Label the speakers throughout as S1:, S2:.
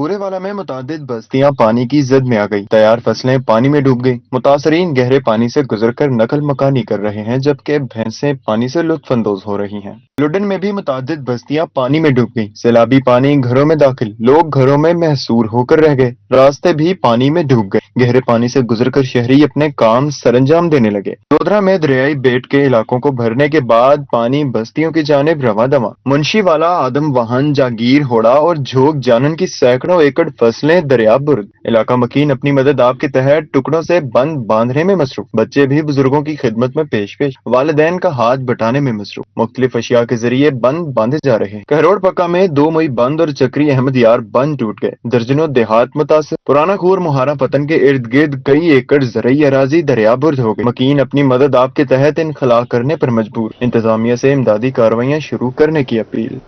S1: بورے والا میں متعدد بستیاں پانی کی زد میں آ گئی، تیار فصلیں پانی میں ڈوب گئی، متاثرین گہرے پانی سے گزر کر نقل مکانی کر رہے ہیں جبکہ بھینسیں پانی سے لطف اندوز ہو رہی ہیں۔ لڈن میں بھی متعدد بستیاں پانی میں ڈوب گئی، سیلابی پانی گھروں میں داخل، لوگ گھروں میں محصور ہو کر رہ گئے، راستے بھی پانی میں ڈوب گئے، گہرے پانی سے گزر کر شہری اپنے کام سر انجام دینے لگے۔ لودھرا میں دریائی بیٹ کے علاقوں کو بھرنے کے بعد پانی بستیوں کی جانب رواں دواں، منشی والا، آدم واہن، جاگیر ہوڑا اور جھوک جانن کی سینکڑوں ایکڑ فصلیں دریا برد۔ علاقہ مکین اپنی مدد آپ کے تحت ٹکڑوں سے بند باندھنے میں مصروف، بچے بھی بزرگوں کی خدمت میں پیش والدین کا ہاتھ بٹانے میں مصروف، مختلف اشیاء کے ذریعے بند باندھے جا رہے ہیں۔ کہروڑ پکا میں 2 مئی بند اور چکری احمد یار بند ٹوٹ گئے، درجنوں دیہات متاثر۔ پرانا کھور مہارا پتن کے ارد گرد کئی ایکڑ زرعی اراضی دریا برد ہو گئی، مکین اپنی مدد آپ کے تحت انخلا کرنے پر مجبور، انتظامیہ سے امدادی کارروائیاں شروع کرنے کی اپیل۔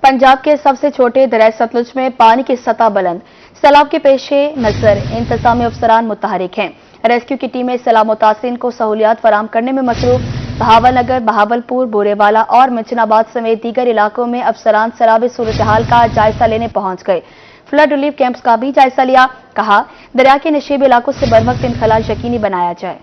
S2: پنجاب کے سب سے چھوٹے دریائے ستلج میں پانی کی سطح بلند، سیلاب کے پیش نظر انتظامی افسران متحرک ہیں۔ ریسکیو کی ٹیمیں سیلاب متاثرین کو سہولیات فراہم کرنے میں مصروف۔ بہاول نگر، بہاولپور، بورے والا اور منچن آباد سمیت دیگر علاقوں میں افسران سیلابی صورتحال کا جائزہ لینے پہنچ گئے، فلڈ ریلیف کیمپس کا بھی جائزہ لیا، کہا دریا کے نشیب علاقوں سے بروقت انخلا یقینی بنایا جائے۔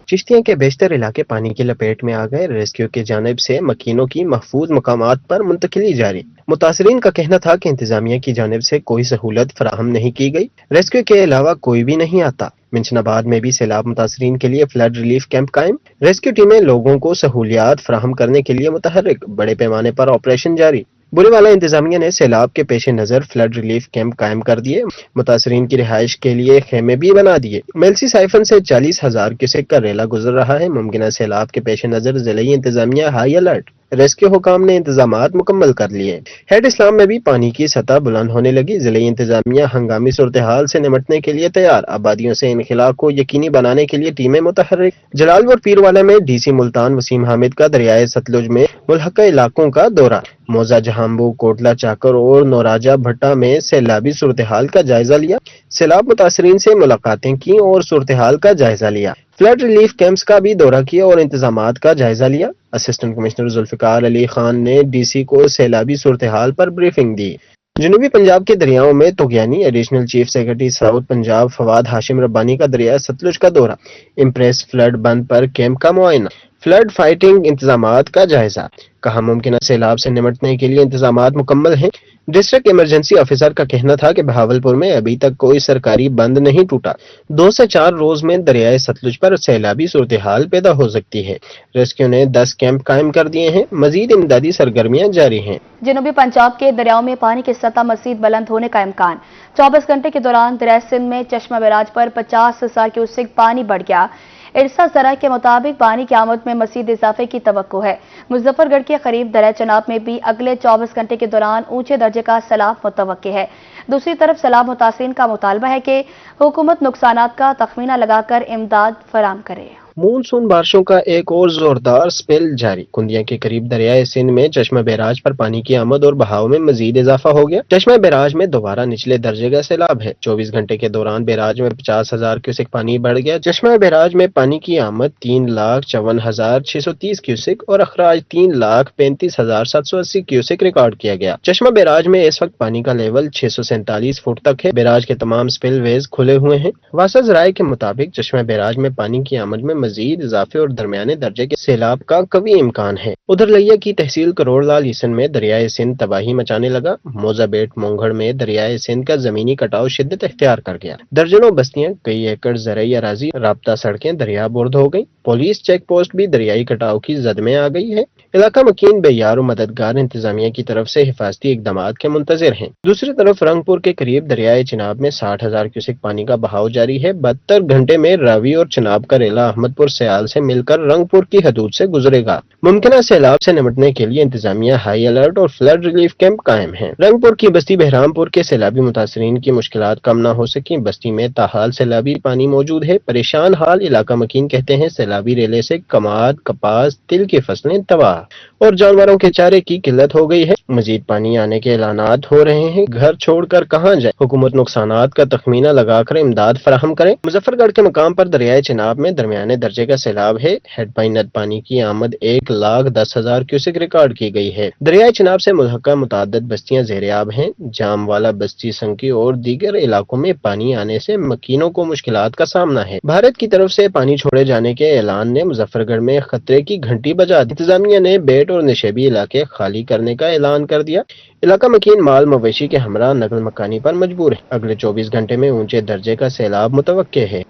S3: چشتیاں کے بیشتر علاقے پانی کی لپیٹ میں آ گئے، ریسکیو کی جانب سے مکینوں کی محفوظ مقامات پر منتقلی جاری۔ متاثرین کا کہنا تھا کہ انتظامیہ کی جانب سے کوئی سہولت فراہم نہیں کی گئی، ریسکیو کے علاوہ کوئی بھی نہیں آتا۔ منچن آباد میں بھی سیلاب متاثرین کے لیے فلڈ ریلیف کیمپ قائم، ریسکیو ٹیمیں لوگوں کو سہولیات فراہم کرنے کے لیے متحرک، بڑے پیمانے پر آپریشن جاری۔ بورے والا انتظامیہ نے سیلاب کے پیش نظر فلڈ ریلیف کیمپ قائم کر دیے، متاثرین کی رہائش کے لیے خیمے بھی بنا دیے۔ میلسی سائفن سے 40,000 کیوسیک کا ریلا گزر رہا ہے، ممکنہ سیلاب کے پیش نظر ضلعی انتظامیہ ہائی الرٹ، ریسکیو حکام نے انتظامات مکمل کر لیے۔ ہیڈ اسلام میں بھی پانی کی سطح بلند ہونے لگی، ضلعی انتظامیہ ہنگامی صورتحال سے نمٹنے کے لیے تیار، آبادیوں سے انخلا کو یقینی بنانے کے لیے ٹیمیں متحرک۔ جلال پور پیر والے میں ڈی سی ملتان وسیم حامد کا دریائے ستلج میں ملحقہ علاقوں کا دورہ، موزہ جہانبو، کوٹلہ چاکر اور نوراجہ بھٹا میں سیلابی صورتحال کا جائزہ لیا، سیلاب متاثرین سے ملاقاتیں کی اور صورتحال کا جائزہ لیا، فلڈ ریلیف کیمپس کا بھی دورہ کیا اور انتظامات کا جائزہ لیا۔ اسسٹنٹ کمشنر ذوالفقار علی خان نے ڈی سی کو سیلابی صورتحال پر بریفنگ دی۔ جنوبی پنجاب کے دریاؤں میں طغیانی، additional chief secretary south Punjab Fawad Hashim Rabbani کا دریائے ستلج کا دورہ، امپریس فلڈ بند پر کیمپ کا معائنہ، فلڈ فائٹنگ انتظامات کا جائزہ، کہا ممکنہ سیلاب سے نمٹنے کے لیے انتظامات مکمل ہیں۔ ڈسٹرکٹ ایمرجنسی آفیسر کا کہنا تھا کہ بہاولپور میں ابھی تک کوئی سرکاری بند نہیں ٹوٹا، 2 سے 4 روز میں دریائے ستلج پر سیلابی صورتحال پیدا ہو سکتی ہے۔ ریسکیو نے 10 کیمپ قائم کر دیے ہیں، مزید امدادی سرگرمیاں جاری ہیں۔
S2: جنوبی پنجاب کے دریاؤں میں پانی کی سطح مزید بلند ہونے کا امکان، 24 گھنٹے کے دوران دریائے سندھ میں چشمہ بیراج پر 50,000 کیوسیک پانی بڑھ گیا۔ ارسا ذرائع کے مطابق پانی کی آمد میں مزید اضافے کی توقع ہے۔ مظفر گڑھ کے قریب دریائے چناب میں بھی اگلے 24 گھنٹے کے دوران اونچے درجے کا سیلاب متوقع ہے۔ دوسری طرف سیلاب متاثرین کا مطالبہ ہے کہ حکومت نقصانات کا تخمینہ لگا کر امداد فراہم کرے۔
S3: مونسون بارشوں کا ایک اور زوردار سپیل جاری، کندیا کے قریب دریائے سندھ میں چشمہ بیراج پر پانی کی آمد اور بہاؤ میں مزید اضافہ ہو گیا۔ چشمہ بیراج میں دوبارہ نچلے درجے کا سیلاب ہے، 24 گھنٹے کے دوران بیراج میں 50,000 کیوسیک پانی بڑھ گیا۔ چشمہ بیراج میں پانی کی آمد 3,54,630 کیوسیک اور اخراج 3,35,780 کیوسیک ریکارڈ کیا گیا۔ چشمہ بیراج میں اس وقت پانی کا لیول 647 فٹ تک ہے، بیراج کے تمام سپل ویز کھلے ہوئے ہیں۔ واسطہ ذرائع کے مطابق چشمہ بیراج میں پانی کی آمد میں مزید اضافے اور درمیانے درجے کے سیلاب کا قوی امکان ہے۔ ادھر لیا کی تحصیل کروڑ لال یسن میں دریائے سندھ تباہی مچانے لگا، موزہ بیٹ مونگھڑ میں دریائے سندھ کا زمینی کٹاؤ شدت اختیار کر گیا، درجنوں بستیاں، کئی ایکڑ زرعی اراضی، رابطہ سڑکیں دریا برد ہو گئی، پولیس چیک پوسٹ بھی دریائی کٹاؤ کی زد میں آ گئی ہے۔ علاقہ مکین بے یار و مددگار انتظامیہ کی طرف سے حفاظتی اقدامات کے منتظر ہیں۔ دوسری طرف رنگ پور کے قریب دریائے چناب میں 60,000 کیوسیک پانی کا بہاؤ جاری ہے، 72 گھنٹے میں راوی اور چناب کا ریلا احمد پور سیال سے مل کر رنگ پور کی حدود سے گزرے گا۔ ممکنہ سیلاب سے نمٹنے کے لیے انتظامیہ ہائی الرٹ اور فلڈ ریلیف کیمپ قائم ہیں۔ رنگ پور کی بستی بہرام پور کے سیلابی متاثرین کی مشکلات کم نہ ہو سکیں، بستی میں تاحال سیلابی پانی موجود ہے، پریشان حال علاقہ مکین کہتے ہیں سیلاب سیلابی ریلے سے کماد، کپاس، تل کی فصلیں تباہ اور جانوروں کے چارے کی قلت ہو گئی ہے۔ مزید پانی آنے کے اعلانات ہو رہے ہیں، گھر چھوڑ کر کہاں جائے؟ حکومت نقصانات کا تخمینہ لگا کر امداد فراہم کرے۔ مظفر گڑھ کے مقام پر دریائے چناب میں درمیانے درجے کا سیلاب ہے۔ ہیڈ پائن ند پانی کی آمد 1,10,000 کیوسک ریکارڈ کی گئی ہے۔ دریائے چناب سے ملحقہ متعدد بستیاں زیرآب ہیں۔ جام والا بستی، سنکی اور دیگر علاقوں میں پانی آنے سے مکینوں کو مشکلات کا سامنا ہے۔ بھارت کی طرف سے پانی چھوڑے جانے کے اعلان نے مظفر گڑھ میں خطرے کی گھنٹی بجا دی۔ انتظامیہ نے بیٹ اور نشیبی علاقے خالی کرنے کا اعلان کر دیا۔ علاقہ مکین مال مویشی کے ہمراہ نقل مکانی پر مجبور ہے۔ اگلے 24 گھنٹے میں اونچے درجے کا سیلاب متوقع ہے۔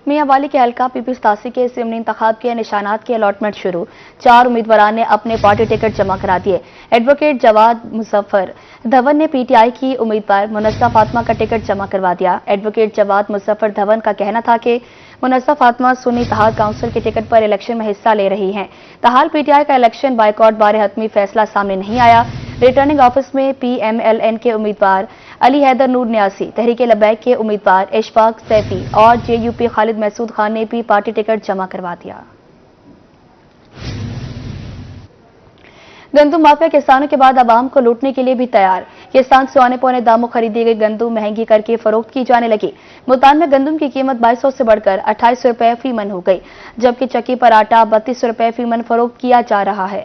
S2: میاں والی کے حلقہ پی پی 87 کے ضمنی انتخاب کے نشانات کی الاٹمنٹ شروع۔ 4 امیدواران نے اپنے پارٹی ٹکٹ جمع کرا دیے۔ ایڈوکیٹ جواد مظفر دھون نے پی ٹی آئی کی امیدوار منصہ فاطمہ کا ٹکٹ جمع کروا دیا۔ ایڈوکیٹ جواد مظفر دھون کا کہنا تھا کہ منصہ فاطمہ سنی اتحاد کونسل کے ٹکٹ پر الیکشن میں حصہ لے رہی ہیں۔ تاحال پی ٹی آئی کا الیکشن بائیکاٹ بارے حتمی فیصلہ سامنے نہیں آیا۔ ریٹرننگ آفس میں پی ایم ایل این کے امیدوار علی حیدر نور نیاسی، تحریک لبیک کے امیدوار اشفاق سیفی اور جے یو پی خالد محسود خان نے بھی پارٹی ٹکٹ جمع کروا دیا۔ گندم مافیا کسانوں کے بعد عوام کو لوٹنے کے لیے بھی تیار۔ کسان سوانے پونے داموں خریدی گئی گندم مہنگی کر کے فروخت کی جانے لگی۔ ملتان میں گندم کی قیمت 2200 سے بڑھ کر 2800 روپے فی من ہو گئی، جبکہ چکی پر آٹا 3200 روپے فی من فروخت کیا جا رہا ہے۔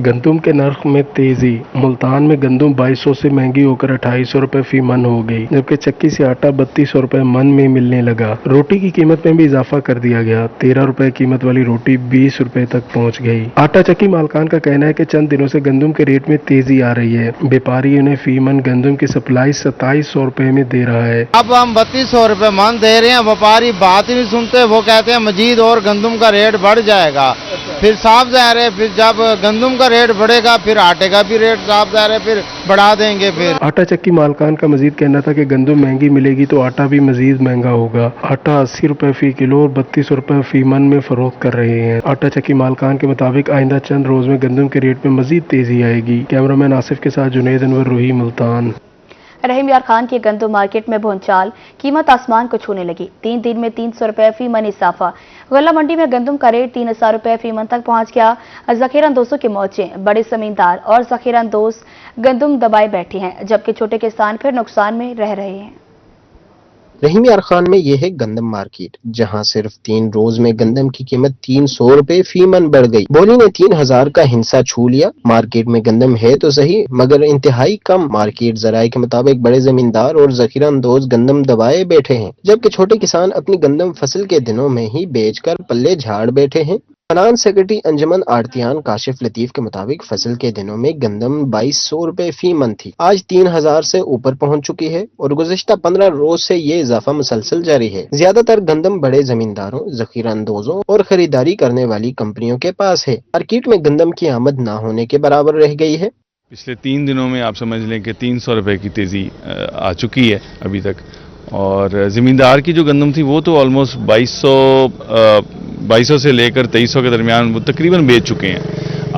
S4: گندم کے نرخ میں تیزی۔ ملتان میں گندم 2200 سے مہنگی ہو کر 2800 روپے فی من ہو گئی، جبکہ چکی سے آٹا 3200 روپے من میں ملنے لگا۔ روٹی کی قیمت میں بھی اضافہ کر دیا گیا، 13 روپے قیمت والی روٹی 20 روپے تک پہنچ گئی۔ آٹا چکی مالکان کا کہنا ہے کہ چند دنوں سے گندم کے ریٹ میں تیزی آ رہی ہے۔ بیپاری انہیں فی من گندم کی سپلائی 2700 روپے میں دے رہا ہے۔
S5: اب ہم 3200 روپے من دے رہے ہیں، وپاری بات ہی نہیں سنتے، وہ کہتے ہیں مزید اور گندم کا ریٹ بڑھ جائے گا۔ پھر صاف ظاہر ہے پھر جب گندم کا ریٹ بڑھے گا پھر آٹے کا بھی ریٹ صاف ظاہر ہے پھر بڑھا دیں گے۔ پھر
S4: آٹا چکی مالکان کا مزید کہنا تھا کہ گندم مہنگی ملے گی تو آٹا بھی مزید مہنگا ہوگا۔ آٹا 80 روپے فی کلو اور 3200 روپے فی من میں فروخت کر رہے ہیں۔ آٹا چکی مالکان کے مطابق آئندہ چند روز میں گندم کے ریٹ میں مزید تیزی آئے گی۔ کیمرامین آصف کے ساتھ جنید انور، روہی، ملتان۔
S2: رحیم یار خان کی گندم مارکیٹ میں بھونچال، قیمت آسمان کو چھونے لگی۔ 3 دن میں 300 روپے فی من اضافہ۔ غلہ منڈی میں گندم کا ریٹ 3000 روپے فی من تک پہنچ گیا۔ ذخیرہ اندوزوں کے موچیں، بڑے زمیندار اور ذخیرہ اندوز گندم دبائے بیٹھے ہیں، جبکہ چھوٹے کسان پھر نقصان میں رہ رہے ہیں۔
S3: رحیم یار خان میں یہ ہے گندم مارکیٹ، جہاں صرف 3 روز میں گندم کی قیمت 300 روپے فی من بڑھ گئی۔ بولی نے 3000 کا ہنسا چھو لیا۔ مارکیٹ میں گندم ہے تو صحیح مگر انتہائی کم۔ مارکیٹ ذرائع کے مطابق بڑے زمیندار اور ذخیرہ اندوز گندم دبائے بیٹھے ہیں، جبکہ چھوٹے کسان اپنی گندم فصل کے دنوں میں ہی بیچ کر پلے جھاڑ بیٹھے ہیں۔ فنانس سیکرٹری انجمن آڑتیان کاشف لطیف کے مطابق فصل کے دنوں میں گندم 2200 روپے فی من تھی، آج 3000 سے اوپر پہنچ چکی ہے اور گزشتہ 15 روز سے یہ اضافہ مسلسل جاری ہے۔ زیادہ تر گندم بڑے زمینداروں، ذخیرہ اندوزوں اور خریداری کرنے والی کمپنیوں کے پاس ہے۔ مارکیٹ میں گندم کی آمد نہ ہونے کے برابر رہ گئی ہے۔
S6: پچھلے 3 دنوں میں آپ سمجھ لیں کہ 300 روپے کی تیزی آ چکی ہے ابھی تک، اور زمیندار کی جو گندم تھی وہ تو آلموسٹ 2200 سے لے کر 2300 کے درمیان وہ تقریباً بیچ چکے ہیں۔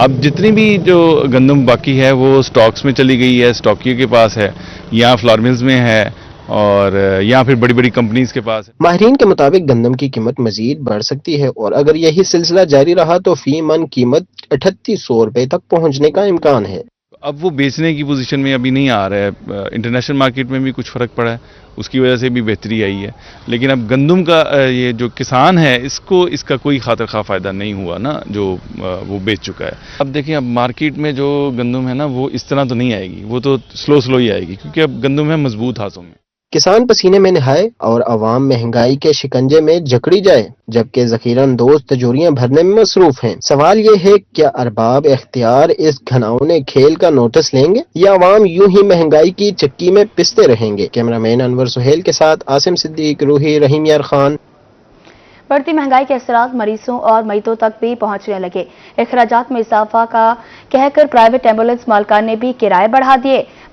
S6: اب جتنی بھی جو گندم باقی ہے وہ سٹاکس میں چلی گئی ہے، سٹاکیوں کے پاس ہے یا فلار ملز میں ہے اور یا پھر بڑی بڑی کمپنیز کے پاس ہے۔
S3: ماہرین کے مطابق گندم کی قیمت مزید بڑھ سکتی ہے اور اگر یہی سلسلہ جاری رہا تو فی من قیمت 3800 روپے تک پہنچنے کا امکان ہے۔
S6: اب وہ بیچنے کی پوزیشن میں ابھی نہیں آ رہا ہے۔ انٹرنیشنل مارکیٹ میں بھی کچھ فرق پڑا ہے، اس کی وجہ سے بھی بہتری آئی ہے، لیکن اب گندم کا یہ جو کسان ہے اس کا کوئی خاطر خواہ فائدہ نہیں ہوا نا، جو وہ بیچ چکا ہے۔ اب دیکھیں اب مارکیٹ میں جو گندم ہے نا وہ اس طرح تو نہیں آئے گی، وہ تو سلو ہی آئے گی، کیونکہ اب گندم ہے مضبوط ہاتھوں میں۔
S3: کسان پسینے میں نہائے اور عوام مہنگائی کے شکنجے میں جکڑی جائے، جبکہ ذخیرہ اندوز تجوریاں بھرنے میں مصروف ہیں۔ سوال یہ ہے کیا ارباب اختیار اس گھناؤنے کھیل کا نوٹس لیں گے یا عوام یوں ہی مہنگائی کی چکی میں پستے رہیں گے؟ کیمرامین انور سہیل کے ساتھ عاصم صدیق، روہی، رحیم یار خان۔
S2: بڑھتی مہنگائی کے اثرات مریضوں اور میتوں تک بھی پہنچنے لگے۔ اخراجات میں اضافہ کا کہہ کر پرائیویٹ ایمبولینس مالکان نے بھی کرائے بڑھا دیے۔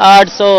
S7: 800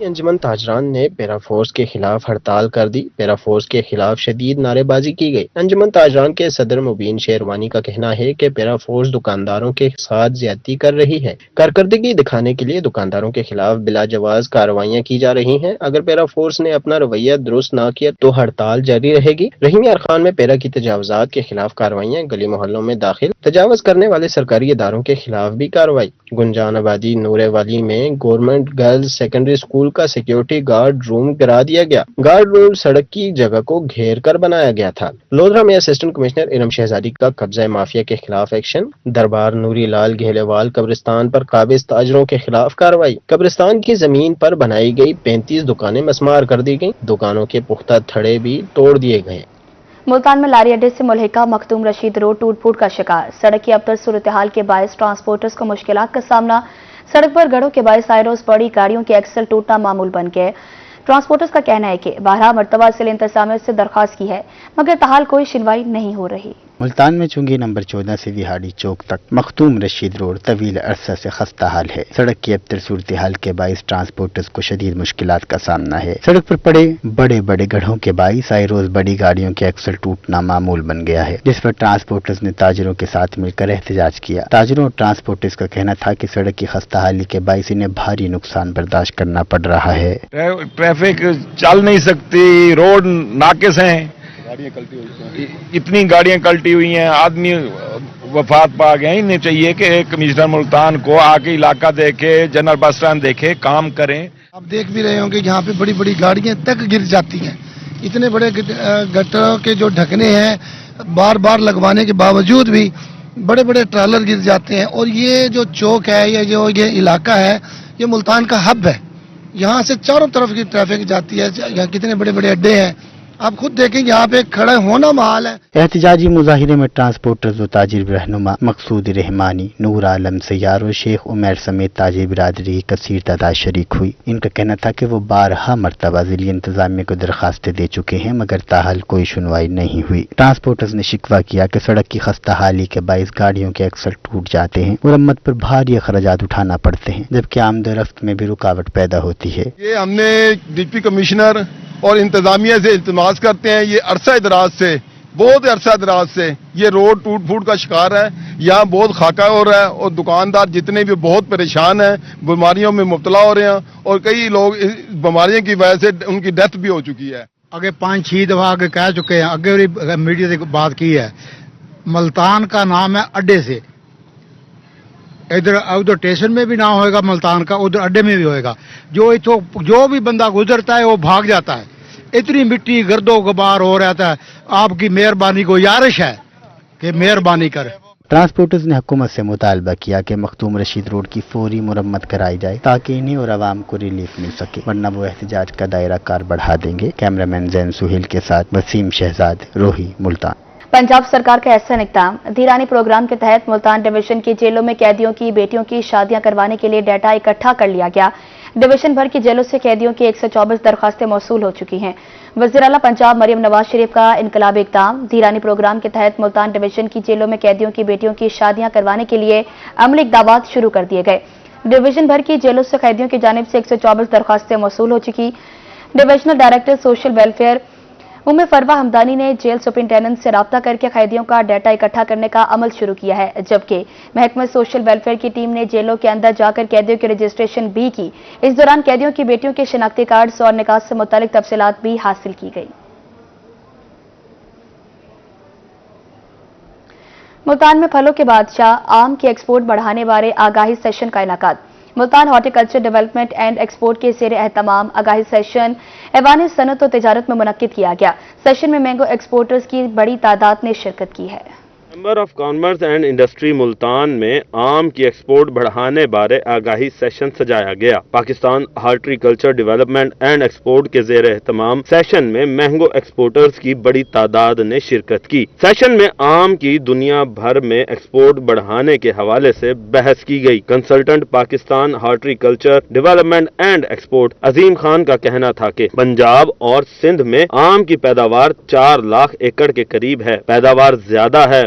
S3: انجمن تاجران نے پیرا فورس کے خلاف ہڑتال کر دی۔ پیرا فورس کے خلاف شدید نعرے بازی کی گئی۔ انجمن تاجران کے صدر مبین شیروانی کا کہنا ہے کہ پیرا فورس دکانداروں کے ساتھ زیادتی کر رہی ہے۔ کارکردگی دکھانے کے لیے دکانداروں کے خلاف بلا جواز کارروائیاں کی جا رہی ہیں۔ اگر پیرا فورس نے اپنا رویہ درست نہ کیا تو ہڑتال جاری رہے گی۔ رحیم یار خان میں پیرا کی تجاوزات کے خلاف کارروائیاں، گلی محلوں میں داخل تجاوز کرنے والے سرکاری اداروں کے خلاف بھی کارروائی۔ گنجان آبادی نورے والی میں گورنمنٹ گرلز سیکنڈری اسکول کا سیکیورٹی گارڈ روم گرا دیا گیا۔ گارڈ روم سڑک کی جگہ کو گھیر کر بنایا گیا تھا۔ لودھرا میں اسسٹنٹ کمشنر ارم شہزادی کا قبضہ مافیا کے خلاف ایکشن۔ دربار نوری لال گہلوال قبرستان پر قابض تاجروں کے خلاف کارروائی۔ قبرستان کی زمین پر بنائی گئی 35 دکانیں مسمار کر دی گئیں۔ دکانوں کے پختہ تھڑے بھی توڑ دیے گئے۔
S2: ملتان میں لاری اڈے سے ملحقہ مختوم رشید روڈ ٹوٹ پھوٹ کا شکار۔ سڑک کی ابتر صورتحال کے باعث ٹرانسپورٹرز کو مشکلات کا سامنا۔ سڑک پر گڑھوں کے باعث آئے روز بڑی گاڑیوں کے ایکسل ٹوٹنا معمول بن گئے۔ ٹرانسپورٹرز کا کہنا ہے کہ 12 مرتبہ ضلع انتظامیہ سے درخواست کی ہے مگر تاحال کوئی سنوائی نہیں ہو رہی۔
S8: ملتان میں چنگی نمبر 14 سے وہاڑی چوک تک مختوم رشید روڈ طویل عرصہ سے خستہ حال ہے۔ سڑک کی ابتر صورتحال کے باعث ٹرانسپورٹرز کو شدید مشکلات کا سامنا ہے۔ سڑک پر پڑے بڑے بڑے گڑھوں کے باعث آئے روز بڑی گاڑیوں کے ایکسل ٹوٹنا معمول بن گیا ہے، جس پر ٹرانسپورٹرز نے تاجروں کے ساتھ مل کر احتجاج کیا۔ تاجروں اور ٹرانسپورٹرز کا کہنا تھا کہ سڑک کی خستہ حالی کے باعث انہیں بھاری نقصان برداشت کرنا پڑ رہا ہے۔
S9: ٹریفک چل نہیں سکتی، روڈ ناقص ہیں، اتنی گاڑیاں کلٹی ہوئی ہیں، آدمی وفات پا گئے۔ انہیں چاہیے کہ کمشنر ملتان کو آ کے علاقہ دیکھے، جنرل بس اسٹینڈ دیکھے، کام کریں۔
S10: آپ دیکھ بھی رہے ہوں کہ یہاں پہ بڑی بڑی گاڑیاں تک گر جاتی ہیں۔ اتنے بڑے گٹروں کے جو ڈھکنے ہیں بار بار لگوانے کے باوجود بھی بڑے بڑے ٹرالر گر جاتے ہیں۔ اور یہ جو چوک ہے یا جو یہ علاقہ ہے یہ ملتان کا ہب ہے، یہاں سے چاروں طرف کی ٹریفک جاتی ہے۔ یہاں کتنے بڑے بڑے اڈے ہیں، آپ خود دیکھیں یہاں پہ کھڑے ہونا محال ہے۔
S8: احتجاجی مظاہرے میں ٹرانسپورٹرز و تاجر رہنما مقصود رحمانی، نور عالم سیار و شیخ عمیر سمیت تاجر برادری کی کثیر تعداد شریک ہوئی۔ ان کا کہنا تھا کہ وہ 12 مرتبہ ضلعی انتظامیہ کو درخواستیں دے چکے ہیں مگر تاحال کوئی سنوائی نہیں ہوئی۔ ٹرانسپورٹرز نے شکوہ کیا کہ سڑک کی خستہ حالی کے باعث گاڑیوں کے ایکسل ٹوٹ جاتے ہیں، مرمت پر بھاری اخراجات اٹھانا پڑتے ہیں، جبکہ آمد و رفت میں بھی رکاوٹ پیدا ہوتی ہے۔
S11: یہ ہم نے ڈپٹی کمشنر اور انتظامیہ سے التماس کرتے ہیں، یہ عرصہ دراز سے، بہت عرصہ دراز سے یہ روڈ ٹوٹ پھوٹ کا شکار ہے، یہاں بہت خاکہ ہو رہا ہے اور دکاندار جتنے بھی بہت پریشان ہیں، بیماریوں میں مبتلا ہو رہے ہیں اور کئی لوگ اس بیماریوں کی وجہ سے ان کی ڈیتھ بھی ہو چکی ہے۔
S12: آگے 5-6 دفعہ آگے کہہ چکے ہیں، آگے میڈیا سے بات کی ہے، ملتان کا نام ہے اڈے سے، ادھر اسٹیشن میں بھی نام ہوئے گا ملتان کا، ادھر اڈے میں بھی ہوئے گا۔ جو بھی بندہ گزرتا ہے وہ بھاگ جاتا ہے، اتنی مٹی گرد و غبار ہو رہتا ہے۔ آپ کی مہربانی کو یارش ہے کہ مہربانی کرے۔
S8: ٹرانسپورٹرز نے حکومت سے مطالبہ کیا کہ مختوم رشید روڈ کی فوری مرمت کرائی جائے تاکہ انہیں اور عوام کو ریلیف مل سکے، ورنہ وہ احتجاج کا دائرہ کار بڑھا دیں گے۔ کیمرامین زین سہیل کے ساتھ وسیم شہزاد، روہی، ملتان۔
S2: پنجاب سرکار کا احسن اقدام۔ دھیرانی پروگرام کے تحت ملتان ڈویژن کی جیلوں میں قیدیوں کی بیٹیوں کی شادیاں کروانے کے لیے ڈیٹا اکٹھا کر لیا گیا۔ ڈویژن بھر کی جیلوں سے قیدیوں کی 124 درخواستیں موصول ہو چکی ہیں۔ وزیر اعلیٰ پنجاب مریم نواز شریف کا انقلابی اقدام۔ دھیرانی پروگرام کے تحت ملتان ڈویژن کی جیلوں میں قیدیوں کی بیٹیوں کی شادیاں کروانے کے لیے عملی اقدامات شروع کر دیے گئے۔ ڈویژن بھر کی جیلوں سے قیدیوں کی جانب سے 124 درخواستیں موصول ہو چکی۔ Divisional director social welfare Farwa Hamdani نے جیل سپرنٹینڈنٹ سے رابطہ کر کے قیدیوں کا ڈیٹا اکٹھا کرنے کا عمل شروع کیا ہے، جبکہ محکمہ سوشل ویلفیئر کی ٹیم نے جیلوں کے اندر جا کر قیدیوں کی رجسٹریشن بھی کی۔ اس دوران قیدیوں کی بیٹیوں کے شناختی کارڈز اور نکاح سے متعلق تفصیلات بھی حاصل کی گئی۔ ملتان میں پھلوں کے بادشاہ آم کی ایکسپورٹ بڑھانے بارے آگاہی سیشن کا انعقاد۔ Multan horticulture development and export کے زیر اہتمام آگاہی سیشن ایوان صنعت و تجارت میں منعقد کیا گیا۔ سیشن میں مینگو ایکسپورٹرز کی بڑی تعداد نے شرکت کی ہے۔
S13: Chamber of commerce and industry Multan میں آم کی ایکسپورٹ بڑھانے بارے آگاہی سیشن سجایا گیا۔ Pakistan horticulture development and export کے زیر اہتمام سیشن میں مینگو ایکسپورٹرز کی بڑی تعداد نے شرکت کی۔ سیشن میں آم کی دنیا بھر میں ایکسپورٹ بڑھانے کے حوالے سے بحث کی گئی۔ Consultant Pakistan horticulture development and export Azeem Khan کا کہنا تھا کہ پنجاب اور سندھ میں آم کی پیداوار 4 لاکھ ایکڑ کے قریب ہے۔ پیداوار زیادہ ہے